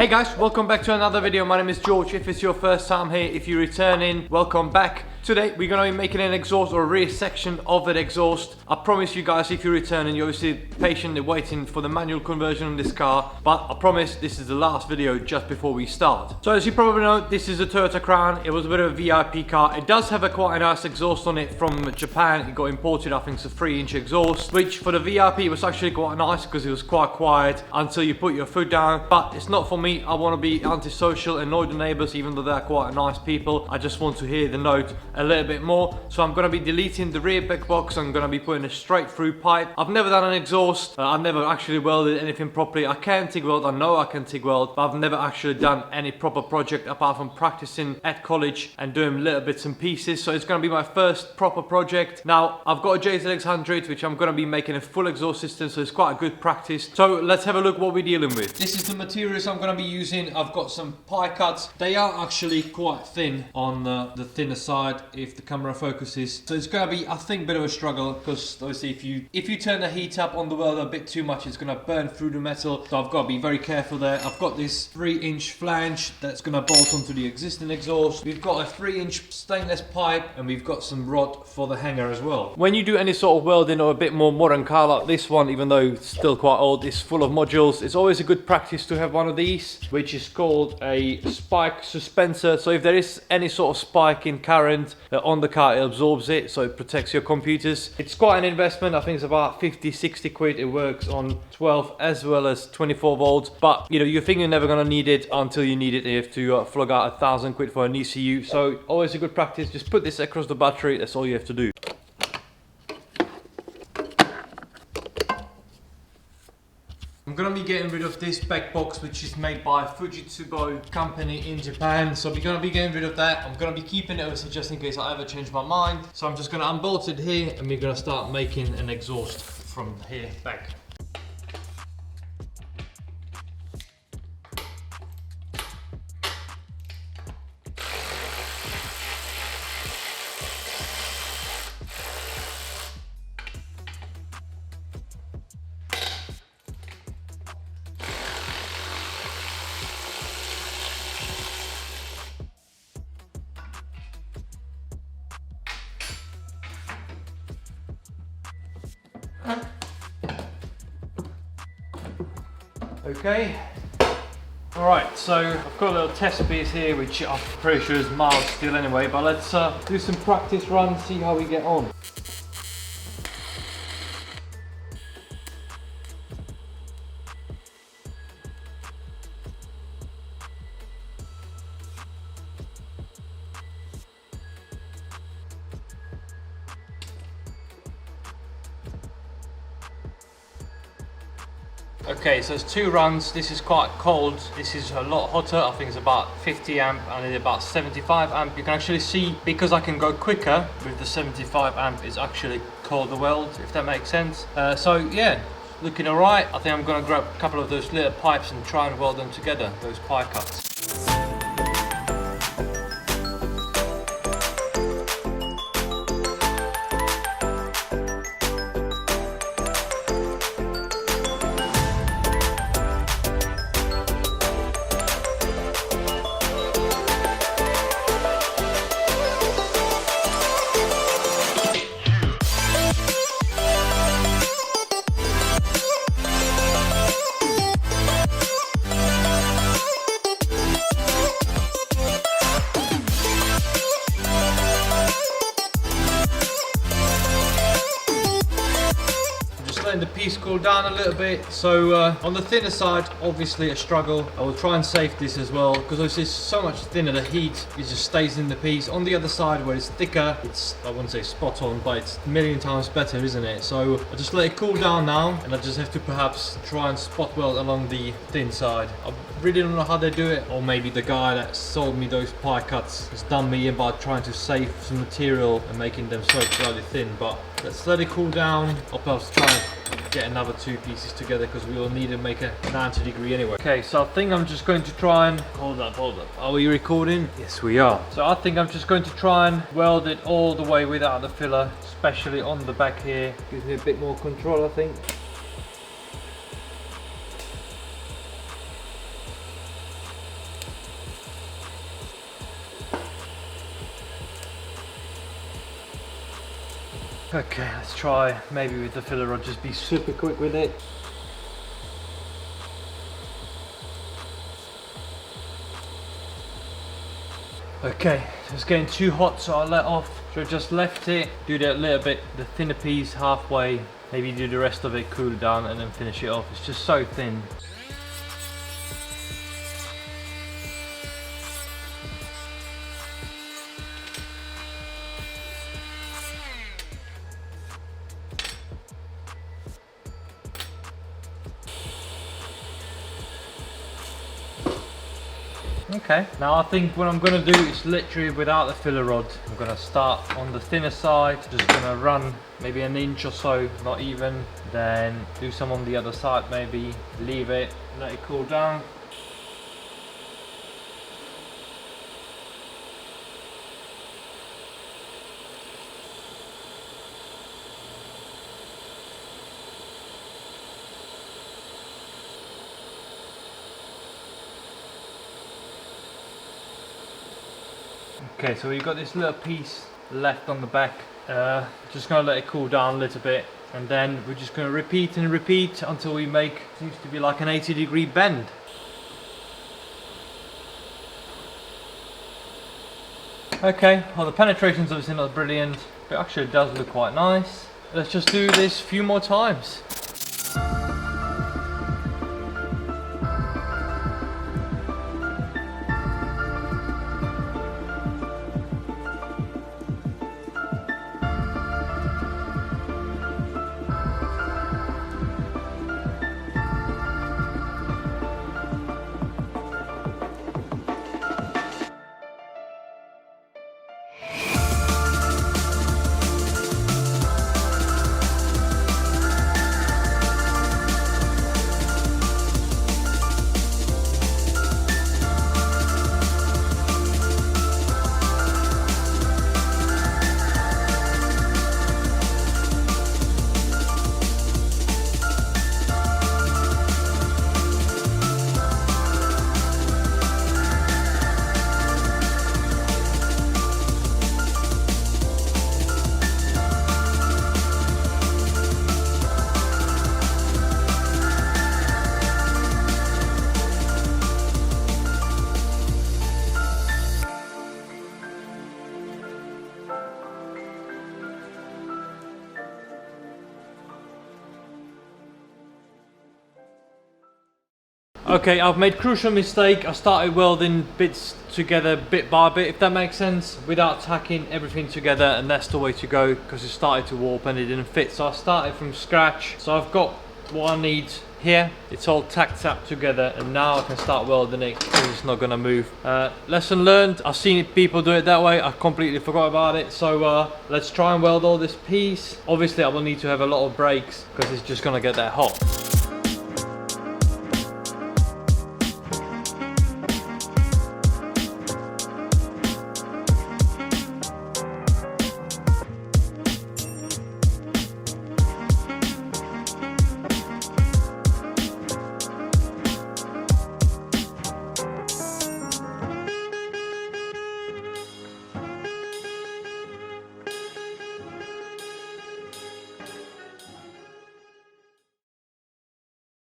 Hey guys, welcome back to another video. My name is George. If it's your first time here, if you're returning, welcome back. Today we're going to be making an exhaust or a rear section of an exhaust. I promise you guys, if you're returning, you're obviously patiently waiting for the manual conversion on this car, but I promise this is the last video just before we start. So as you probably know, this is a Toyota Crown. It was a bit of a VIP car. It does have quite a nice exhaust on it from Japan. It got imported, I think it's a 3-inch exhaust, which for the VIP was actually quite nice because it was quite quiet until you put your foot down. But it's not for me. I want to be antisocial, annoy the neighbors, even though they're quite nice people. I just want to hear the note a little bit more. So I'm going to be deleting the rear back box. I'm going to be putting a straight through pipe. I've never done an exhaust. I've never actually welded anything properly. I can TIG weld. I know I can TIG weld, but I've never actually done any proper project apart from practicing at college and doing little bits and pieces. So it's going to be my first proper project. Now I've got a JZX100, which I'm going to be making a full exhaust system, so it's quite a good practice. So let's have a look what we're dealing with. This is the materials I'm going to be using. I've got some pie cuts. They are actually quite thin on the thinner side if the camera focuses. So it's going to be, I think, a bit of a struggle because obviously if you turn the heat up on the welder a bit too much, it's going to burn through the metal. So I've got to be very careful there. I've got this 3-inch flange that's going to bolt onto the existing exhaust. We've got a 3-inch stainless pipe and we've got some rod for the hanger as well. When you do any sort of welding or a bit more modern car like this one, even though it's still quite old, it's full of modules, it's always a good practice to have one of these, which is called a spike suspensor. So if there is any sort of spike in current on the car, it absorbs it, so it protects your computers. It's quite an investment. I think it's about 50-60 quid. It works on 12 as well as 24 volts, but you know, you think you're never going to need it until you need it. You have to flog out 1,000 quid for an ECU, so always a good practice. Just put this across the battery. That's all you have to do. I'm gonna be getting rid of this back box, which is made by Fujitsubo company in Japan. So we're gonna be getting rid of that. I'm gonna be keeping it obviously just in case I ever change my mind. So I'm just gonna unbolt it here and we're gonna start making an exhaust from here back. Okay, alright, so I've got a little test piece here which I'm pretty sure is mild steel anyway, but let's do some practice runs, see how we get on. Okay, so it's 2 runs. This is quite cold. This is a lot hotter. I think it's about 50 amp and it's about 75 amp. You can actually see, because I can go quicker with the 75 amp, it's actually colder weld, if that makes sense. So yeah, looking alright. I think I'm gonna grab a couple of those little pipes and try and weld them together, those pie cuts. The piece cool down a little bit. So on the thinner side, obviously a struggle. I will try and save this as well because it's so much thinner, the heat it just stays in the piece. On the other side where it's thicker, it's, I wouldn't say spot on, but it's a million times better, isn't it? So I just let it cool down now and I just have to perhaps try and spot weld along the thin side. I really don't know how they do it, or maybe the guy that sold me those pie cuts has done me in by trying to save some material and making them so slightly thin, but let's let it cool down. I'll perhaps try and get another 2 pieces together because we will need to make a 90-degree anyway. Okay, so I think I'm just going to try and hold up. Are we recording? Yes, we are. So I think I'm just going to try and weld it all the way without the filler, especially on the back here. Gives me a bit more control, I think. Okay, let's try maybe with the filler rod, just be super quick with it. Okay, so it's getting too hot, so I'll let off. So I just left it, do that little bit, the thinner piece halfway, maybe do the rest of it, cool it down, and then finish it off. It's just so thin. Okay, now I think what I'm going to do is literally without the filler rod. I'm going to start on the thinner side, just going to run maybe an inch or so, not even, then do some on the other side maybe, leave it, let it cool down. Okay, so we've got this little piece left on the back. Just gonna let it cool down a little bit, and then we're just gonna repeat and repeat until we make, seems to be like an 80-degree bend. Okay, well the penetration's obviously not brilliant, but actually it does look quite nice. Let's just do this a few more times. Okay, I've made crucial mistake. I started welding bits together bit by bit, if that makes sense, without tacking everything together, and that's the way to go because it started to warp and it didn't fit. So I started from scratch. So I've got what I need here. It's all tacked up together, and now I can start welding it because it's not gonna move. Lesson learned. I've seen people do it that way. I completely forgot about it. So let's try and weld all this piece. Obviously I will need to have a lot of brakes because it's just gonna get that hot.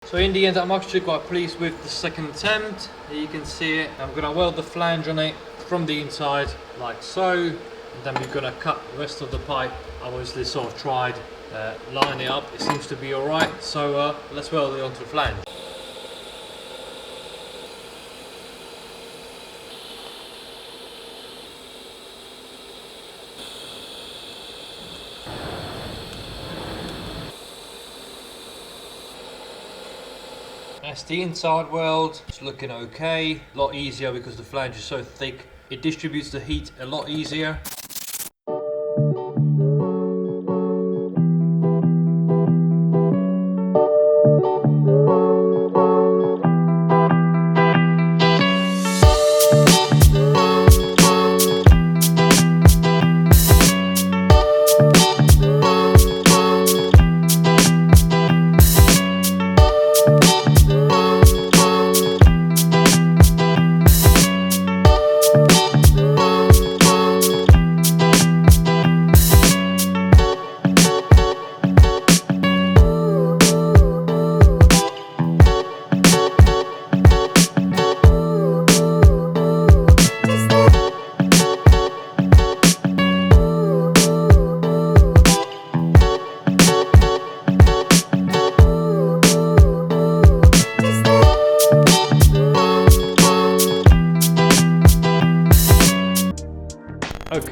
So in the end, I'm actually quite pleased with the second attempt. Here you can see it. I'm gonna weld the flange on it from the inside, like so. And then we're gonna cut the rest of the pipe. I obviously sort of tried lining it up. It seems to be all right. So let's weld it onto the flange. That's the inside weld. It's looking okay. A lot easier because the flange is so thick. It distributes the heat a lot easier.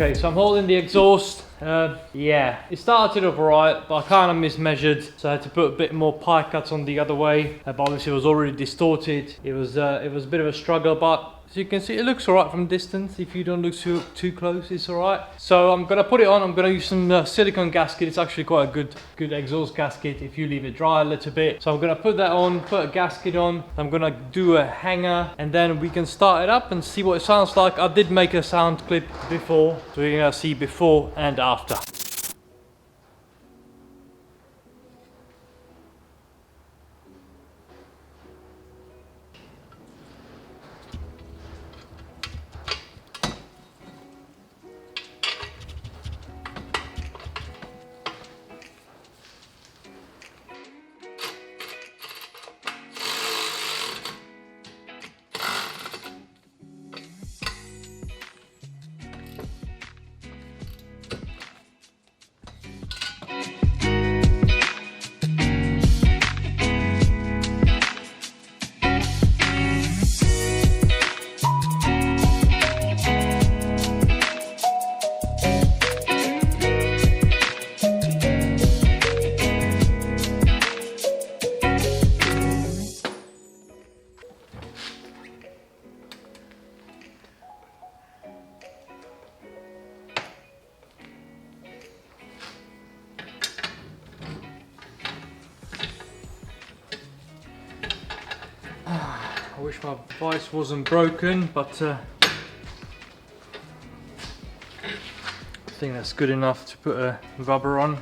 Okay, so I'm holding the exhaust. Yeah, it started up alright, but I kind of mismeasured, so I had to put a bit more pie cuts on the other way. But obviously it was already distorted. It was a bit of a struggle, but as you can see, it looks alright from distance. If you don't look too close, it's alright. So I'm gonna put it on. I'm gonna use some silicone gasket. It's actually quite a good exhaust gasket if you leave it dry a little bit. So I'm gonna put that on, put a gasket on. I'm gonna do a hanger, and then we can start it up and see what it sounds like. I did make a sound clip before, so you're gonna see before and after. I wish my vice wasn't broken, but I think that's good enough to put a rubber on.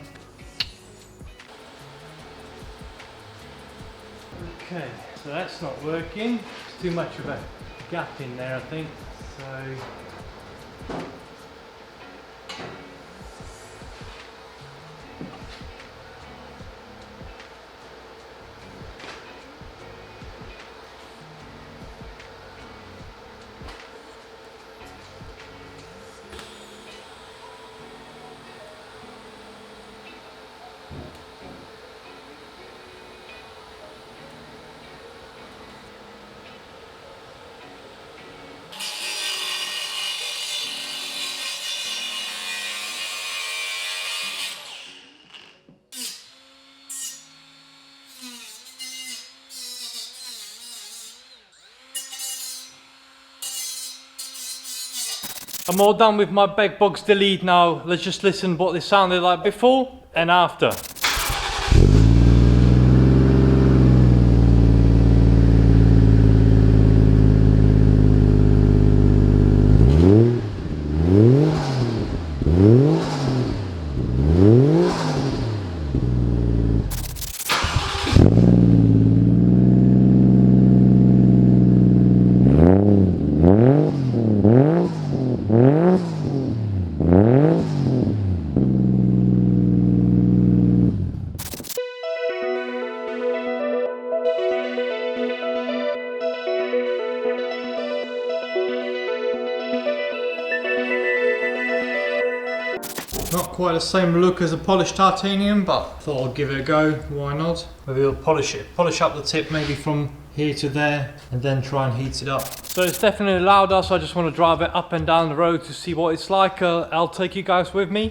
Okay, so that's not working. There's too much of a gap in there, I think. So I'm all done with my back box delete now. Let's just listen what they sounded like before and after. Not quite the same look as a polished titanium, but I thought I'd give it a go, why not? Maybe we'll polish up the tip maybe from here to there, and then try and heat it up. So it's definitely louder, so I just want to drive it up and down the road to see what it's like. I'll take you guys with me.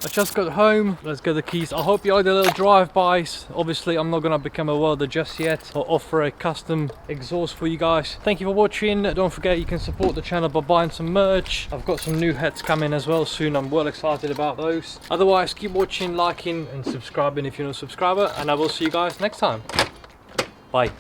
I just got home, let's get the keys. I hope you liked the little drive-bys. Obviously I'm not gonna become a welder just yet or offer a custom exhaust for you guys. Thank you for watching. Don't forget you can support the channel by buying some merch. I've got some new hats coming as well soon. I'm well excited about those. Otherwise keep watching, liking and subscribing if you're not a subscriber, and I will see you guys next time. Bye.